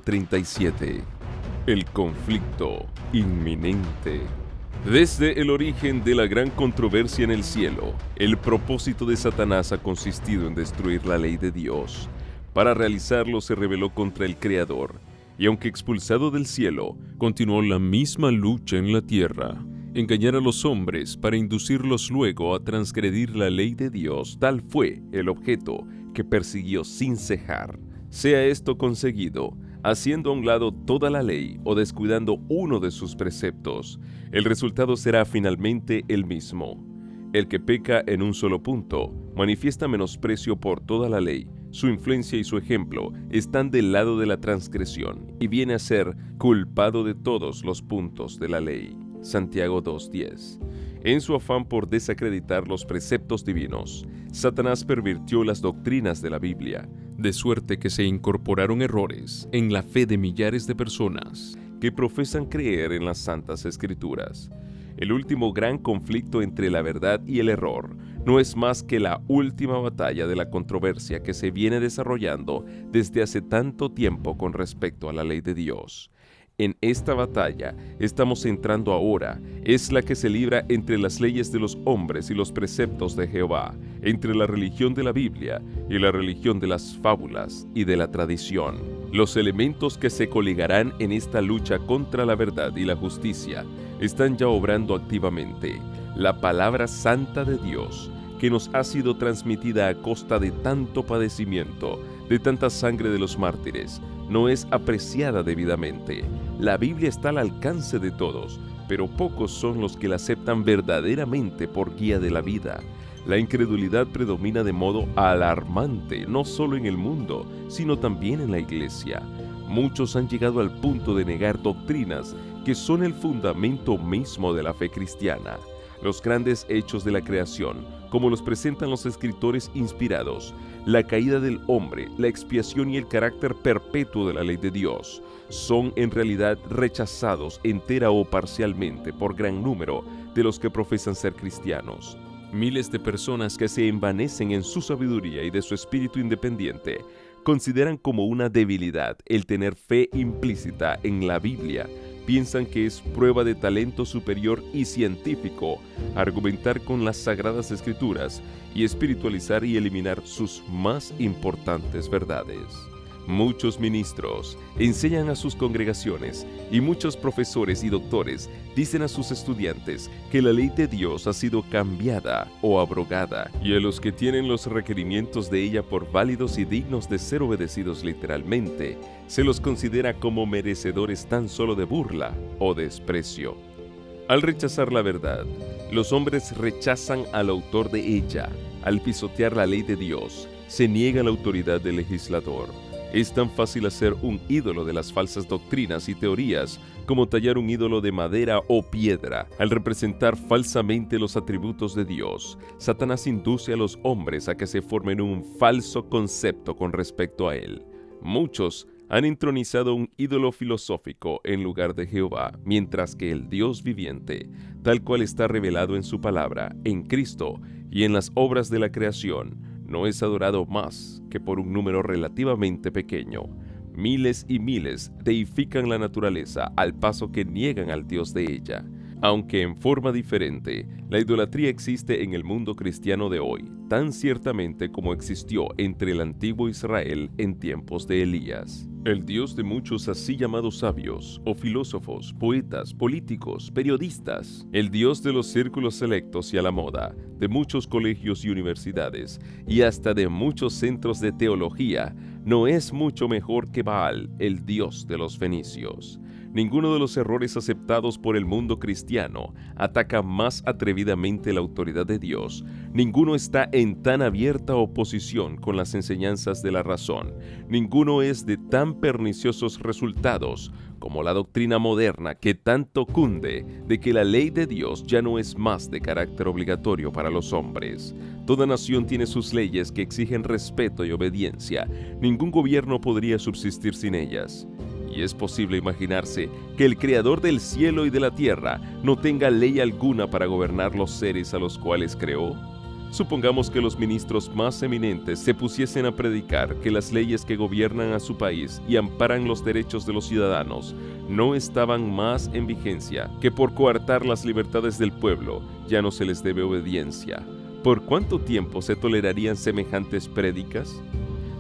37. El conflicto inminente. Desde el origen de la gran controversia en el cielo, el propósito de Satanás ha consistido en destruir la ley de Dios. Para realizarlo se rebeló contra el Creador, y aunque expulsado del cielo, continuó la misma lucha en la tierra. Engañar a los hombres para inducirlos luego a transgredir la ley de Dios, tal fue el objeto que persiguió sin cejar. Sea esto conseguido, haciendo a un lado toda la ley o descuidando uno de sus preceptos, el resultado será finalmente el mismo. El que peca en un solo punto manifiesta menosprecio por toda la ley. Su influencia y su ejemplo están del lado de la transgresión y viene a ser culpado de todos los puntos de la ley. Santiago 2:10. En su afán por desacreditar los preceptos divinos, Satanás pervirtió las doctrinas de la Biblia, de suerte que se incorporaron errores en la fe de millares de personas que profesan creer en las Santas Escrituras. El último gran conflicto entre la verdad y el error no es más que la última batalla de la controversia que se viene desarrollando desde hace tanto tiempo con respecto a la ley de Dios. En esta batalla estamos entrando ahora, es la que se libra entre las leyes de los hombres y los preceptos de Jehová, entre la religión de la Biblia y la religión de las fábulas y de la tradición. Los elementos que se coligarán en esta lucha contra la verdad y la justicia están ya obrando activamente. La palabra santa de Dios, que nos ha sido transmitida a costa de tanto padecimiento, de tanta sangre de los mártires, no es apreciada debidamente. La Biblia está al alcance de todos, pero pocos son los que la aceptan verdaderamente por guía de la vida. La incredulidad predomina de modo alarmante, no solo en el mundo, sino también en la iglesia. Muchos han llegado al punto de negar doctrinas que son el fundamento mismo de la fe cristiana. Los grandes hechos de la creación, como los presentan los escritores inspirados, la caída del hombre, la expiación y el carácter perpetuo de la ley de Dios, son en realidad rechazados entera o parcialmente por gran número de los que profesan ser cristianos. Miles de personas que se envanecen en su sabiduría y de su espíritu independiente consideran como una debilidad el tener fe implícita en la Biblia. Piensan que es prueba de talento superior y científico argumentar con las Sagradas Escrituras y espiritualizar y eliminar sus más importantes verdades. Muchos ministros enseñan a sus congregaciones y muchos profesores y doctores dicen a sus estudiantes que la ley de Dios ha sido cambiada o abrogada, y a los que tienen los requerimientos de ella por válidos y dignos de ser obedecidos literalmente, se los considera como merecedores tan solo de burla o desprecio. Al rechazar la verdad, los hombres rechazan al autor de ella. Al pisotear la ley de Dios, se niega la autoridad del legislador. Es tan fácil hacer un ídolo de las falsas doctrinas y teorías como tallar un ídolo de madera o piedra. Al representar falsamente los atributos de Dios, Satanás induce a los hombres a que se formen un falso concepto con respecto a él. Muchos han entronizado un ídolo filosófico en lugar de Jehová, mientras que el Dios viviente, tal cual está revelado en su palabra, en Cristo y en las obras de la creación, no es adorado más que por un número relativamente pequeño. Miles y miles deifican la naturaleza al paso que niegan al Dios de ella. Aunque en forma diferente, la idolatría existe en el mundo cristiano de hoy, tan ciertamente como existió entre el antiguo Israel en tiempos de Elías. El Dios de muchos así llamados sabios, o filósofos, poetas, políticos, periodistas, el Dios de los círculos selectos y a la moda, de muchos colegios y universidades, y hasta de muchos centros de teología, no es mucho mejor que Baal, el Dios de los fenicios. Ninguno de los errores aceptados por el mundo cristiano ataca más atrevidamente la autoridad de Dios. Ninguno está en tan abierta oposición con las enseñanzas de la razón. Ninguno es de tan perniciosos resultados como la doctrina moderna que tanto cunde de que la ley de Dios ya no es más de carácter obligatorio para los hombres. Toda nación tiene sus leyes que exigen respeto y obediencia. Ningún gobierno podría subsistir sin ellas. ¿Y es posible imaginarse que el Creador del cielo y de la tierra no tenga ley alguna para gobernar los seres a los cuales creó? Supongamos que los ministros más eminentes se pusiesen a predicar que las leyes que gobiernan a su país y amparan los derechos de los ciudadanos no estaban más en vigencia, que por coartar las libertades del pueblo ya no se les debe obediencia. ¿Por cuánto tiempo se tolerarían semejantes prédicas?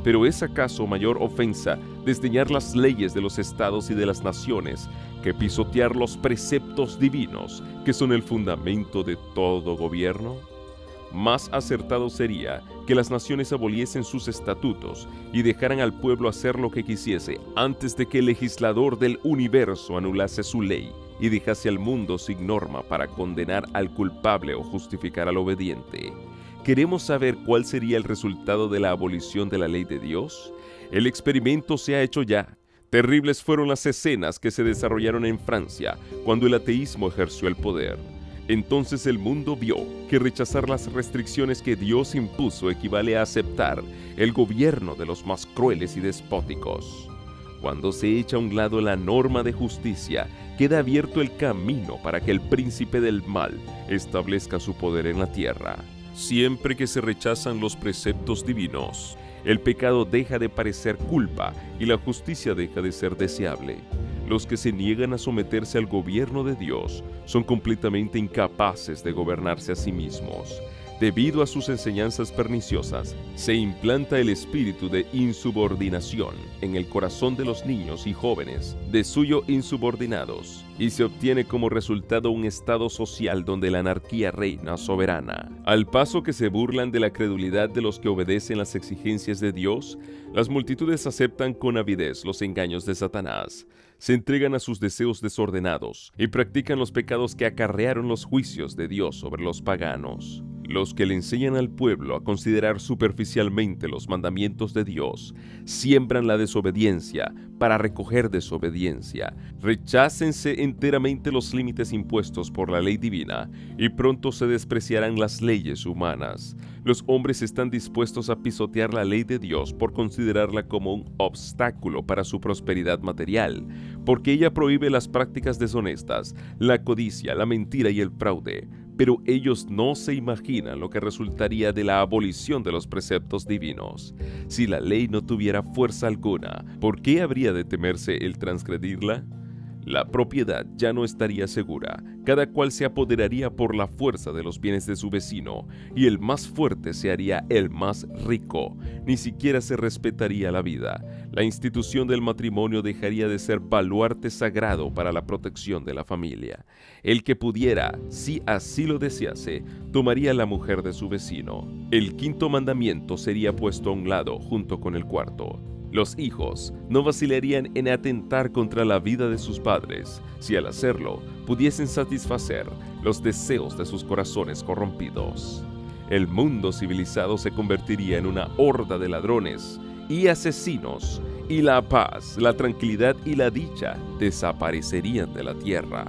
Pero ¿es acaso mayor ofensa desdeñar las leyes de los estados y de las naciones que pisotear los preceptos divinos que son el fundamento de todo gobierno? Más acertado sería que las naciones aboliesen sus estatutos y dejaran al pueblo hacer lo que quisiese antes de que el legislador del universo anulase su ley y dejase al mundo sin norma para condenar al culpable o justificar al obediente. ¿Queremos saber cuál sería el resultado de la abolición de la ley de Dios? El experimento se ha hecho ya. Terribles fueron las escenas que se desarrollaron en Francia cuando el ateísmo ejerció el poder. Entonces el mundo vio que rechazar las restricciones que Dios impuso equivale a aceptar el gobierno de los más crueles y despóticos. Cuando se echa a un lado la norma de justicia, queda abierto el camino para que el príncipe del mal establezca su poder en la tierra. Siempre que se rechazan los preceptos divinos, el pecado deja de parecer culpa y la justicia deja de ser deseable. Los que se niegan a someterse al gobierno de Dios son completamente incapaces de gobernarse a sí mismos. Debido a sus enseñanzas perniciosas, se implanta el espíritu de insubordinación en el corazón de los niños y jóvenes de suyo insubordinados, y se obtiene como resultado un estado social donde la anarquía reina soberana. Al paso que se burlan de la credulidad de los que obedecen las exigencias de Dios, las multitudes aceptan con avidez los engaños de Satanás, se entregan a sus deseos desordenados y practican los pecados que acarrearon los juicios de Dios sobre los paganos. Los que le enseñan al pueblo a considerar superficialmente los mandamientos de Dios siembran la desobediencia para recoger desobediencia. Rechácense enteramente los límites impuestos por la ley divina y pronto se despreciarán las leyes humanas. Los hombres están dispuestos a pisotear la ley de Dios por considerarla como un obstáculo para su prosperidad material, porque ella prohíbe las prácticas deshonestas, la codicia, la mentira y el fraude. Pero ellos no se imaginan lo que resultaría de la abolición de los preceptos divinos. Si la ley no tuviera fuerza alguna, ¿por qué habría de temerse el transgredirla? La propiedad ya no estaría segura, cada cual se apoderaría por la fuerza de los bienes de su vecino, y el más fuerte se haría el más rico, ni siquiera se respetaría la vida. La institución del matrimonio dejaría de ser baluarte sagrado para la protección de la familia. El que pudiera, si así lo desease, tomaría la mujer de su vecino. El quinto mandamiento sería puesto a un lado junto con el cuarto. Los hijos no vacilarían en atentar contra la vida de sus padres, si al hacerlo pudiesen satisfacer los deseos de sus corazones corrompidos. El mundo civilizado se convertiría en una horda de ladrones y asesinos, y la paz, la tranquilidad y la dicha desaparecerían de la tierra.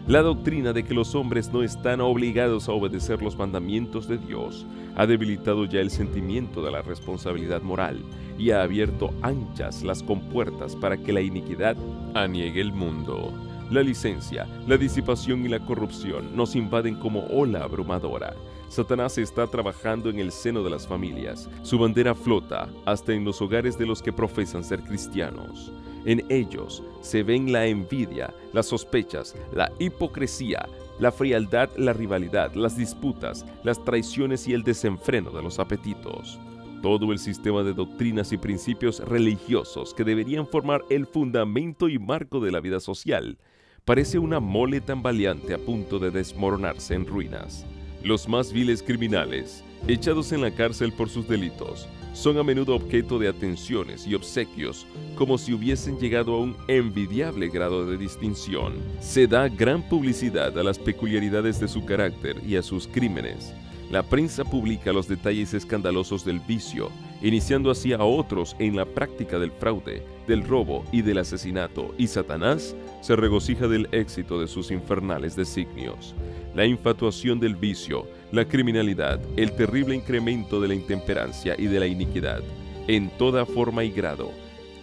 La doctrina de que los hombres no están obligados a obedecer los mandamientos de Dios ha debilitado ya el sentimiento de la responsabilidad moral y ha abierto anchas las compuertas para que la iniquidad aniegue el mundo. La licencia, la disipación y la corrupción nos invaden como ola abrumadora. Satanás está trabajando en el seno de las familias. Su bandera flota hasta en los hogares de los que profesan ser cristianos. En ellos se ven la envidia, las sospechas, la hipocresía, la frialdad, la rivalidad, las disputas, las traiciones y el desenfreno de los apetitos. Todo el sistema de doctrinas y principios religiosos que deberían formar el fundamento y marco de la vida social parece una mole tambaleante a punto de desmoronarse en ruinas. Los más viles criminales, echados en la cárcel por sus delitos, son a menudo objeto de atenciones y obsequios como si hubiesen llegado a un envidiable grado de distinción. Se da gran publicidad a las peculiaridades de su carácter y a sus crímenes. La prensa publica los detalles escandalosos del vicio, iniciando así a otros en la práctica del fraude, del robo y del asesinato, y Satanás se regocija del éxito de sus infernales designios. La infatuación del vicio, la criminalidad, el terrible incremento de la intemperancia y de la iniquidad, en toda forma y grado,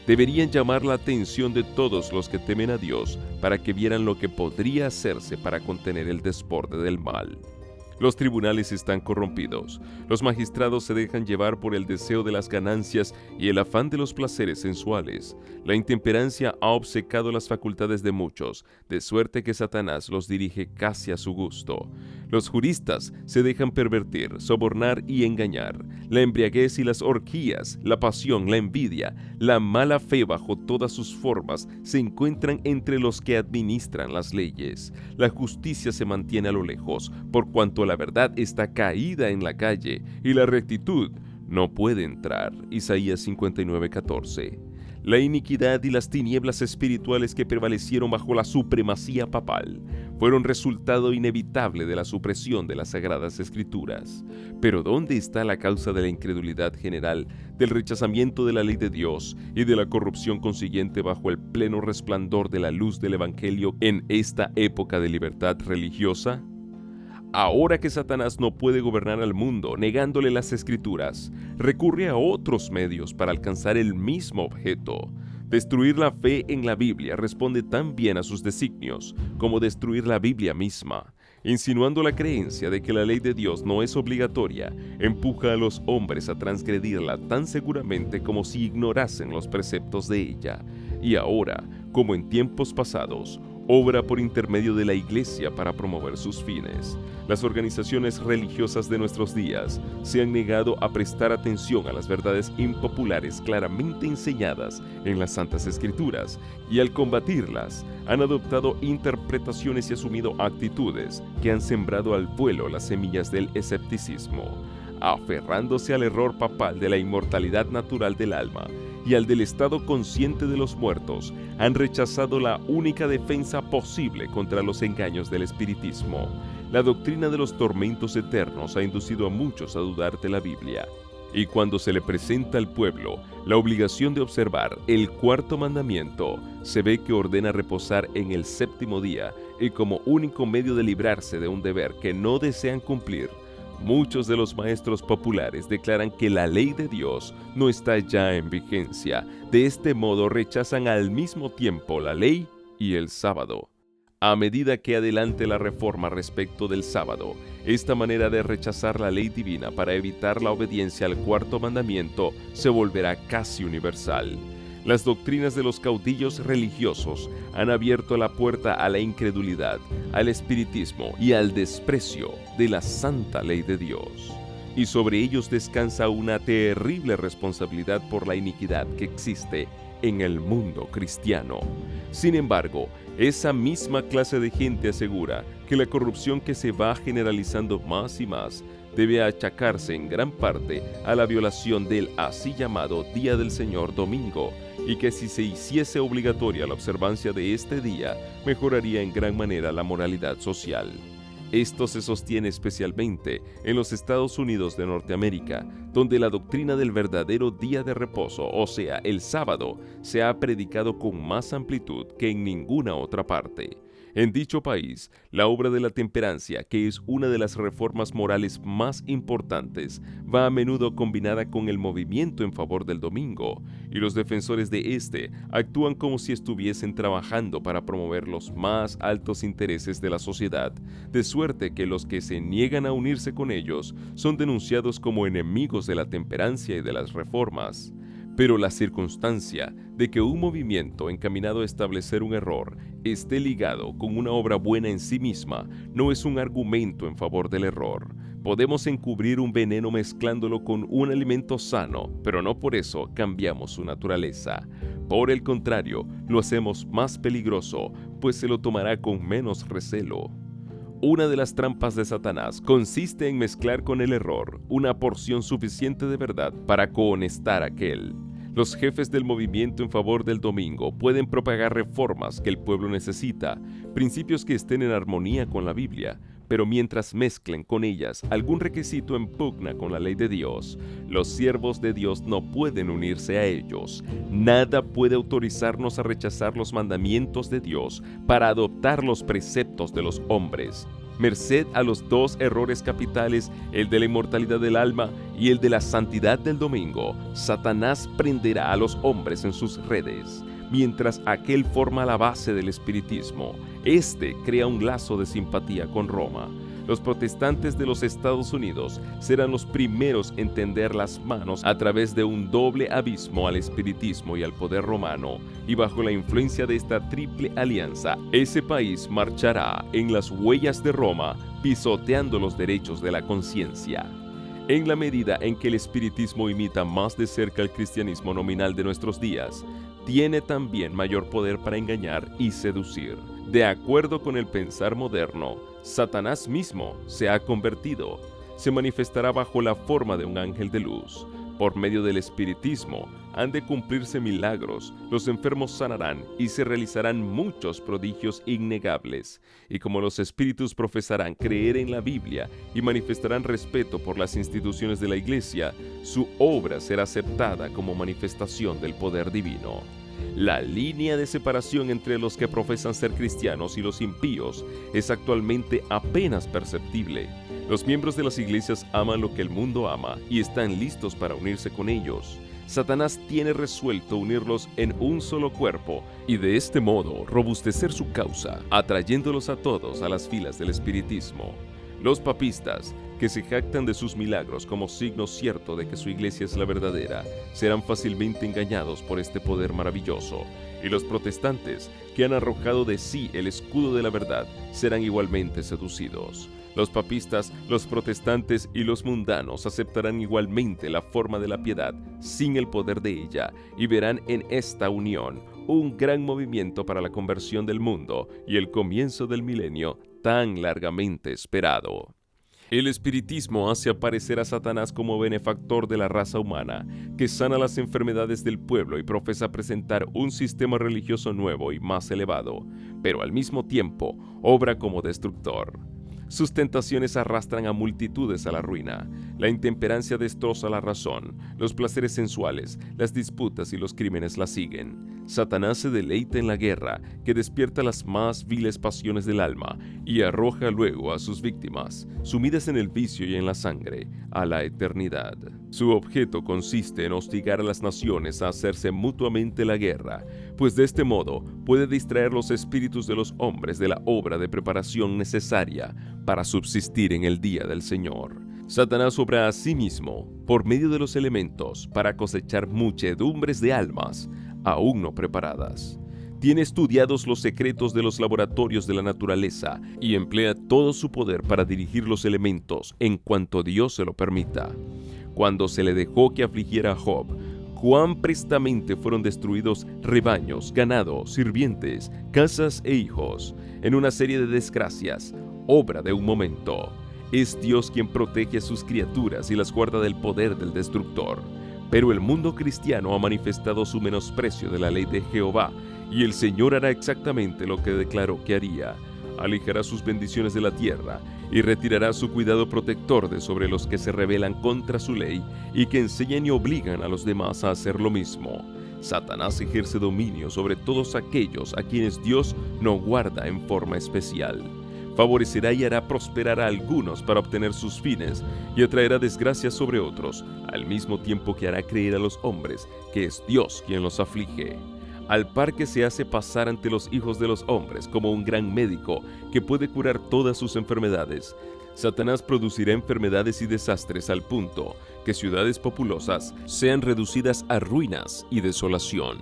deberían llamar la atención de todos los que temen a Dios para que vieran lo que podría hacerse para contener el desborde del mal. Los tribunales están corrompidos. Los magistrados se dejan llevar por el deseo de las ganancias y el afán de los placeres sensuales. La intemperancia ha obcecado las facultades de muchos, de suerte que Satanás los dirige casi a su gusto. Los juristas se dejan pervertir, sobornar y engañar. La embriaguez y las orgías, la pasión, la envidia, la mala fe bajo todas sus formas se encuentran entre los que administran las leyes. La justicia se mantiene a lo lejos, por cuanto la verdad está caída en la calle y la rectitud no puede entrar. Isaías 59:14. La iniquidad y las tinieblas espirituales que prevalecieron bajo la supremacía papal fueron resultado inevitable de la supresión de las Sagradas Escrituras. Pero ¿dónde está la causa de la incredulidad general, del rechazamiento de la ley de Dios y de la corrupción consiguiente bajo el pleno resplandor de la luz del Evangelio en esta época de libertad religiosa? Ahora que Satanás no puede gobernar al mundo negándole las Escrituras, recurre a otros medios para alcanzar el mismo objeto. Destruir la fe en la Biblia responde tan bien a sus designios como destruir la Biblia misma. Insinuando la creencia de que la ley de Dios no es obligatoria, empuja a los hombres a transgredirla tan seguramente como si ignorasen los preceptos de ella. Y ahora, como en tiempos pasados, obra por intermedio de la Iglesia para promover sus fines. Las organizaciones religiosas de nuestros días se han negado a prestar atención a las verdades impopulares claramente enseñadas en las Santas Escrituras, y al combatirlas, han adoptado interpretaciones y asumido actitudes que han sembrado al vuelo las semillas del escepticismo. Aferrándose al error papal de la inmortalidad natural del alma y al del estado consciente de los muertos, han rechazado la única defensa posible contra los engaños del espiritismo. La doctrina de los tormentos eternos ha inducido a muchos a dudar de la Biblia. Y cuando se le presenta al pueblo la obligación de observar el cuarto mandamiento, se ve que ordena reposar en el séptimo día, y como único medio de librarse de un deber que no desean cumplir, muchos de los maestros populares declaran que la ley de Dios no está ya en vigencia. De este modo rechazan al mismo tiempo la ley y el sábado. A medida que adelante la reforma respecto del sábado, esta manera de rechazar la ley divina para evitar la obediencia al cuarto mandamiento se volverá casi universal. Las doctrinas de los caudillos religiosos han abierto la puerta a la incredulidad, al espiritismo y al desprecio de la santa ley de Dios. Y sobre ellos descansa una terrible responsabilidad por la iniquidad que existe en el mundo cristiano. Sin embargo, esa misma clase de gente asegura que la corrupción que se va generalizando más y más debe achacarse en gran parte a la violación del así llamado Día del Señor Domingo, y que si se hiciese obligatoria la observancia de este día, mejoraría en gran manera la moralidad social. Esto se sostiene especialmente en los Estados Unidos de Norteamérica, donde la doctrina del verdadero día de reposo, o sea, el sábado, se ha predicado con más amplitud que en ninguna otra parte. En dicho país, la obra de la temperancia, que es una de las reformas morales más importantes, va a menudo combinada con el movimiento en favor del domingo, y los defensores de este actúan como si estuviesen trabajando para promover los más altos intereses de la sociedad, de suerte que los que se niegan a unirse con ellos son denunciados como enemigos de la temperancia y de las reformas. Pero la circunstancia de que un movimiento encaminado a establecer un error esté ligado con una obra buena en sí misma no es un argumento en favor del error. Podemos encubrir un veneno mezclándolo con un alimento sano, pero no por eso cambiamos su naturaleza. Por el contrario, lo hacemos más peligroso, pues se lo tomará con menos recelo. Una de las trampas de Satanás consiste en mezclar con el error una porción suficiente de verdad para cohonestar aquel. Los jefes del movimiento en favor del domingo pueden propagar reformas que el pueblo necesita, principios que estén en armonía con la Biblia, pero mientras mezclen con ellas algún requisito en pugna con la ley de Dios, los siervos de Dios no pueden unirse a ellos. Nada puede autorizarnos a rechazar los mandamientos de Dios para adoptar los preceptos de los hombres. Merced a los dos errores capitales, el de la inmortalidad del alma y el de la santidad del domingo, Satanás prenderá a los hombres en sus redes, mientras aquel forma la base del espiritismo. Este crea un lazo de simpatía con Roma. Los protestantes de los Estados Unidos serán los primeros en tender las manos a través de un doble abismo al espiritismo y al poder romano, y bajo la influencia de esta triple alianza, ese país marchará en las huellas de Roma, pisoteando los derechos de la conciencia. En la medida en que el espiritismo imita más de cerca el cristianismo nominal de nuestros días, tiene también mayor poder para engañar y seducir. De acuerdo con el pensar moderno, Satanás mismo se ha convertido. Se manifestará bajo la forma de un ángel de luz. Por medio del espiritismo han de cumplirse milagros, los enfermos sanarán y se realizarán muchos prodigios innegables. Y como los espíritus profesarán creer en la Biblia y manifestarán respeto por las instituciones de la Iglesia, su obra será aceptada como manifestación del poder divino. La línea de separación entre los que profesan ser cristianos y los impíos es actualmente apenas perceptible. Los miembros de las iglesias aman lo que el mundo ama y están listos para unirse con ellos. Satanás tiene resuelto unirlos en un solo cuerpo y de este modo robustecer su causa, atrayéndolos a todos a las filas del espiritismo. Los papistas, que se jactan de sus milagros como signo cierto de que su iglesia es la verdadera, serán fácilmente engañados por este poder maravilloso. Y los protestantes, que han arrojado de sí el escudo de la verdad, serán igualmente seducidos. Los papistas, los protestantes y los mundanos aceptarán igualmente la forma de la piedad sin el poder de ella y verán en esta unión un gran movimiento para la conversión del mundo y el comienzo del milenio tan largamente esperado. El espiritismo hace aparecer a Satanás como benefactor de la raza humana, que sana las enfermedades del pueblo y profesa presentar un sistema religioso nuevo y más elevado, pero al mismo tiempo obra como destructor. Sus tentaciones arrastran a multitudes a la ruina. La intemperancia destroza la razón, los placeres sensuales, las disputas y los crímenes la siguen. Satanás se deleita en la guerra, que despierta las más viles pasiones del alma y arroja luego a sus víctimas, sumidas en el vicio y en la sangre, a la eternidad. Su objeto consiste en hostigar a las naciones a hacerse mutuamente la guerra, pues de este modo puede distraer los espíritus de los hombres de la obra de preparación necesaria para subsistir en el día del Señor. Satanás obra a sí mismo por medio de los elementos para cosechar muchedumbres de almas aún no preparadas. Tiene estudiados los secretos de los laboratorios de la naturaleza y emplea todo su poder para dirigir los elementos en cuanto Dios se lo permita. Cuando se le dejó que afligiera a Job, cuán prestamente fueron destruidos rebaños, ganado, sirvientes, casas e hijos, en una serie de desgracias, obra de un momento. Es Dios quien protege a sus criaturas y las guarda del poder del destructor. Pero el mundo cristiano ha manifestado su menosprecio de la ley de Jehová, y el Señor hará exactamente lo que declaró que haría. Alejará sus bendiciones de la tierra y retirará su cuidado protector de sobre los que se rebelan contra su ley y que enseñan y obligan a los demás a hacer lo mismo. Satanás ejerce dominio sobre todos aquellos a quienes Dios no guarda en forma especial. Favorecerá y hará prosperar a algunos para obtener sus fines y atraerá desgracias sobre otros, al mismo tiempo que hará creer a los hombres que es Dios quien los aflige. Al par que se hace pasar ante los hijos de los hombres como un gran médico que puede curar todas sus enfermedades, Satanás producirá enfermedades y desastres al punto que ciudades populosas sean reducidas a ruinas y desolación.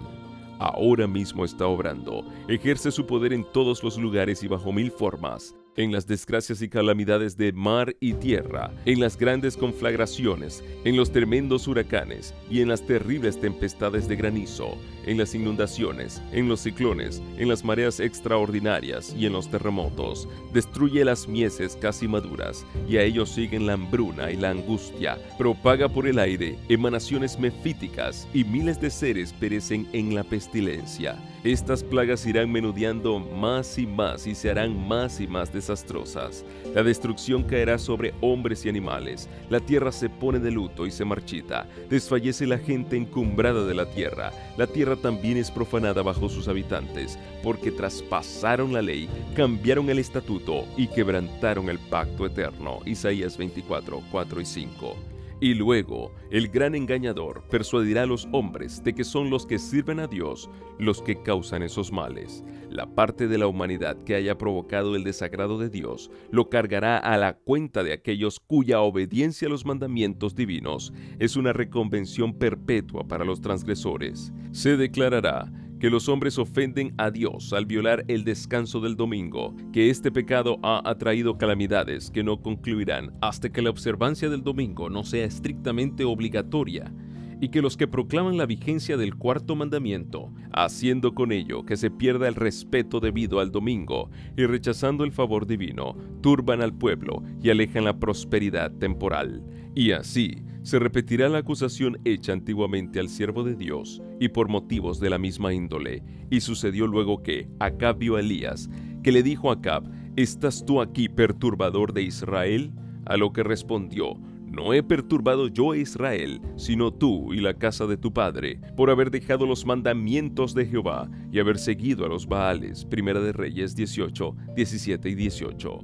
Ahora mismo está obrando, ejerce su poder en todos los lugares y bajo mil formas, en las desgracias y calamidades de mar y tierra, en las grandes conflagraciones, en los tremendos huracanes y en las terribles tempestades de granizo, en las inundaciones, en los ciclones, en las mareas extraordinarias y en los terremotos. Destruye las mieses casi maduras y a ellos siguen la hambruna y la angustia. Propaga por el aire emanaciones mefíticas y miles de seres perecen en la pestilencia. Estas plagas irán menudeando más y se harán más y más desastrosas. La destrucción caerá sobre hombres y animales. La tierra se pone de luto y se marchita. Desfallece la gente encumbrada de la tierra. La tierra también es profanada bajo sus habitantes, porque traspasaron la ley, cambiaron el estatuto y quebrantaron el pacto eterno. Isaías 24, 4 y 5. Y luego, el gran engañador persuadirá a los hombres de que son los que sirven a Dios los que causan esos males. La parte de la humanidad que haya provocado el desagrado de Dios lo cargará a la cuenta de aquellos cuya obediencia a los mandamientos divinos es una reconvención perpetua para los transgresores. Se declarará que los hombres ofenden a Dios al violar el descanso del domingo, que este pecado ha atraído calamidades que no concluirán hasta que la observancia del domingo no sea estrictamente obligatoria, y que los que proclaman la vigencia del cuarto mandamiento, haciendo con ello que se pierda el respeto debido al domingo y rechazando el favor divino, turban al pueblo y alejan la prosperidad temporal. Y así se repetirá la acusación hecha antiguamente al siervo de Dios y por motivos de la misma índole. Y sucedió luego que Acab vio a Elías, que le dijo a Acab: ¿Estás tú aquí, perturbador de Israel? A lo que respondió: No he perturbado yo a Israel, sino tú y la casa de tu padre, por haber dejado los mandamientos de Jehová y haber seguido a los Baales. Primera de Reyes 18, 17 y 18.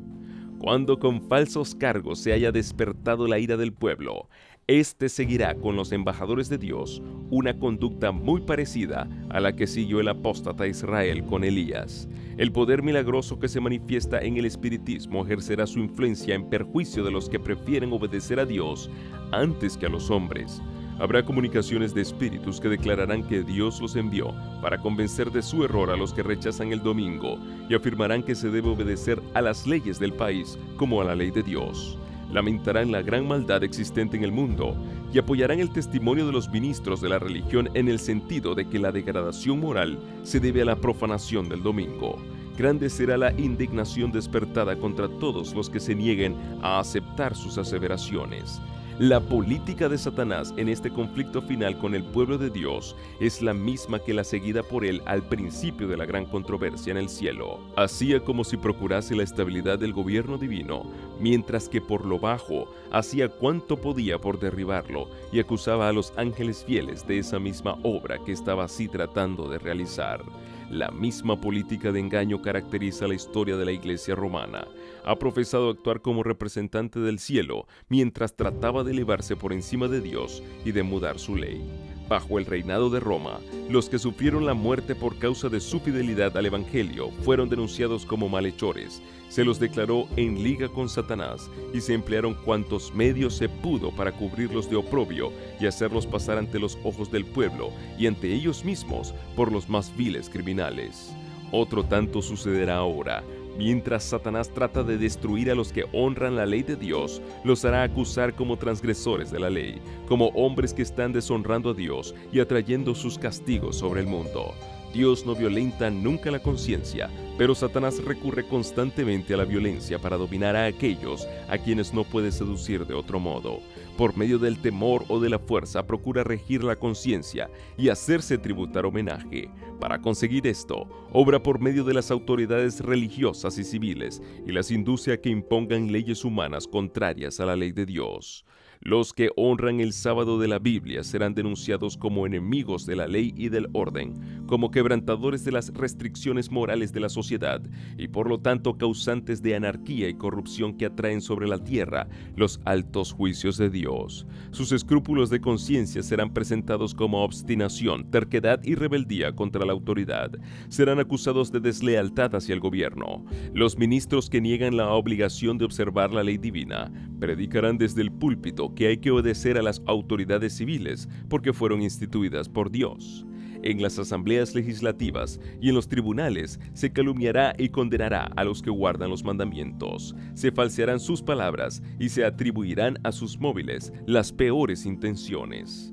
Cuando con falsos cargos se haya despertado la ira del pueblo, este seguirá con los embajadores de Dios una conducta muy parecida a la que siguió el apóstata Israel con Elías. El poder milagroso que se manifiesta en el espiritismo ejercerá su influencia en perjuicio de los que prefieren obedecer a Dios antes que a los hombres. Habrá comunicaciones de espíritus que declararán que Dios los envió para convencer de su error a los que rechazan el domingo y afirmarán que se debe obedecer a las leyes del país como a la ley de Dios. Lamentarán la gran maldad existente en el mundo y apoyarán el testimonio de los ministros de la religión en el sentido de que la degradación moral se debe a la profanación del domingo. Grande será la indignación despertada contra todos los que se nieguen a aceptar sus aseveraciones. La política de Satanás en este conflicto final con el pueblo de Dios es la misma que la seguida por él al principio de la gran controversia en el cielo. Hacía como si procurase la estabilidad del gobierno divino, mientras que por lo bajo hacía cuanto podía por derribarlo y acusaba a los ángeles fieles de esa misma obra que estaba así tratando de realizar. La misma política de engaño caracteriza la historia de la Iglesia romana. Ha profesado actuar como representante del cielo mientras trataba de elevarse por encima de Dios y de mudar su ley. Bajo el reinado de Roma, los que sufrieron la muerte por causa de su fidelidad al Evangelio fueron denunciados como malhechores. Se los declaró en liga con Satanás y se emplearon cuantos medios se pudo para cubrirlos de oprobio y hacerlos pasar ante los ojos del pueblo y ante ellos mismos por los más viles criminales. Otro tanto sucederá ahora. Mientras Satanás trata de destruir a los que honran la ley de Dios, los hará acusar como transgresores de la ley, como hombres que están deshonrando a Dios y atrayendo sus castigos sobre el mundo. Dios no violenta nunca la conciencia, pero Satanás recurre constantemente a la violencia para dominar a aquellos a quienes no puede seducir de otro modo. Por medio del temor o de la fuerza procura regir la conciencia y hacerse tributar homenaje. Para conseguir esto, obra por medio de las autoridades religiosas y civiles y las induce a que impongan leyes humanas contrarias a la ley de Dios. Los que honran el sábado de la Biblia serán denunciados como enemigos de la ley y del orden, como quebrantadores de las restricciones morales de la sociedad y por lo tanto causantes de anarquía y corrupción que atraen sobre la tierra los altos juicios de Dios. Sus escrúpulos de conciencia serán presentados como obstinación, terquedad y rebeldía contra la autoridad. Serán acusados de deslealtad hacia el gobierno. Los ministros que niegan la obligación de observar la ley divina predicarán desde el púlpito que hay que obedecer a las autoridades civiles porque fueron instituidas por Dios. En las asambleas legislativas y en los tribunales se calumniará y condenará a los que guardan los mandamientos. Se falsearán sus palabras y se atribuirán a sus móviles las peores intenciones.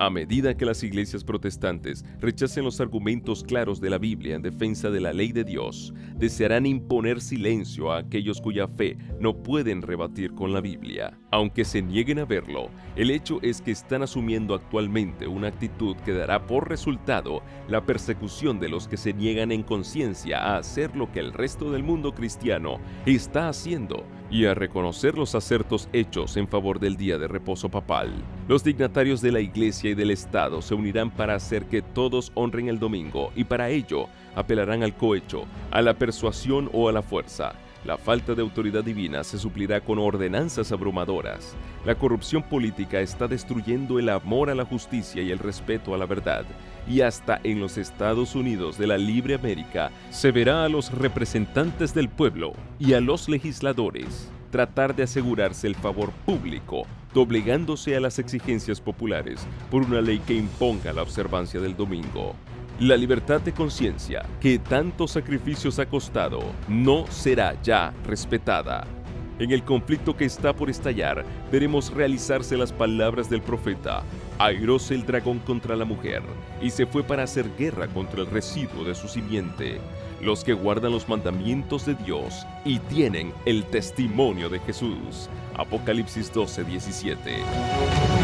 A medida que las iglesias protestantes rechacen los argumentos claros de la Biblia en defensa de la ley de Dios, desearán imponer silencio a aquellos cuya fe no pueden rebatir con la Biblia. Aunque se nieguen a verlo, el hecho es que están asumiendo actualmente una actitud que dará por resultado la persecución de los que se niegan en conciencia a hacer lo que el resto del mundo cristiano está haciendo y a reconocer los acertos hechos en favor del día de reposo papal. Los dignatarios de la Iglesia y del Estado se unirán para hacer que todos honren el domingo y para ello apelarán al cohecho, a la persuasión o a la fuerza. La falta de autoridad divina se suplirá con ordenanzas abrumadoras. La corrupción política está destruyendo el amor a la justicia y el respeto a la verdad. Y hasta en los Estados Unidos de la libre América se verá a los representantes del pueblo y a los legisladores tratar de asegurarse el favor público, doblegándose a las exigencias populares por una ley que imponga la observancia del domingo. La libertad de conciencia, que tantos sacrificios ha costado, no será ya respetada. En el conflicto que está por estallar, veremos realizarse las palabras del profeta: airóse el dragón contra la mujer, y se fue para hacer guerra contra el residuo de su simiente, los que guardan los mandamientos de Dios y tienen el testimonio de Jesús. Apocalipsis 12:17.